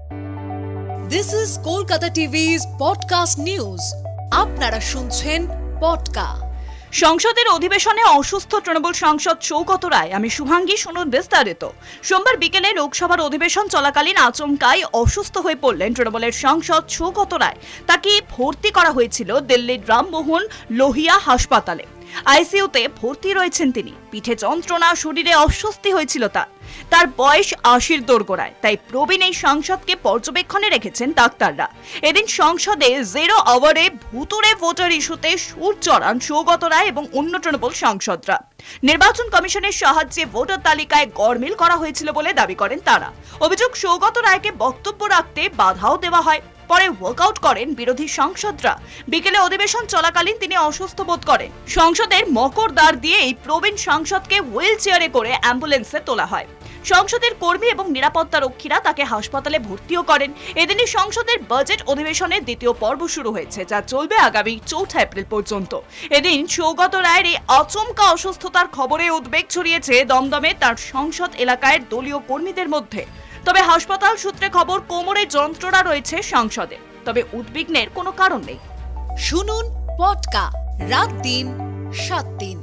This is Kolkata TV's podcast news. আপনারা শুনছেন পডকা। সংসদের অধিবেশনে অসুস্থ তৃণমূল সাংসদ সৌগত রায়। আমি শুভাঙ্গী, শুনুন বিস্তারিত। সোমবার বিকেলে লোকসভার অধিবেশন চলাকালীন আচমকাই অসুস্থ হয়ে পড়লেন তৃণমূলের সাংসদ সৌগত রায়। তাকে ভর্তি করা হয়েছিল দিল্লির রামমোহন লোহিয়া হাসপাতালে। আইসিইউতে ভর্তি রয়েছেন তিনি। পিঠে যন্ত্রণা, শরীরে অস্বস্তি হয়েছিল তার বয়স ৮০-র দোরগোড়ায়। তাই প্রবীণ এই সাংসদকে পর্যবেক্ষণে রেখেছেন ডাক্তাররা। এদিন সংসদে 0 আওয়ারে ভুতুড়ে ভোটার ইস্যুতে সুর চড়ান সৌগত রায় এবং অন্য তৃণমূল সাংসদরা। নির্বাচন কমিশনের সাহায্যে ভোটার তালিকায় গড়মিল করা হয়েছিল বলে দাবি করেন তারা। অভিযোগ, সৌগত রায়কে বক্তব্য রাখতে বাধাও দেওয়া হয়। পরে ওয়াকআউট করেন বিরোধী সাংসদরা। বিকেলে অধিবেশন চলাকালীন তিনি অসুস্থ বোধ করেন। সংসদের মকর দ্বার দিয়ে এই প্রবীণ সাংসদকে হুইল চেয়ারে করে অ্যাম্বুলেন্সে তোলা হয়। সংসদের কর্মী এবং নিরাপত্তা রক্ষীরা তাকে হাসপাতালে ভর্তিও করেন। এদিনই সংসদের বাজেট অধিবেশনের দ্বিতীয় পর্ব শুরু হয়েছে, যা চলবে আগামী 4 এপ্রিল পর্যন্ত। এদিন সৌগত রায়ের এই আচমকা অসুস্থতার খবরে উদ্বেগ ছড়িয়েছে দমদমে তার সংসদ এলাকায় দলীয় কর্মীদের মধ্যে। তবে হাসপাতাল সূত্রে খবর, কোমরে যন্ত্রণা রয়েছে সাংসদের। তবে উদ্বিগ্নের কোনো কারণ নেই। শুনুন পডকা, রাত দিন 7 দিন।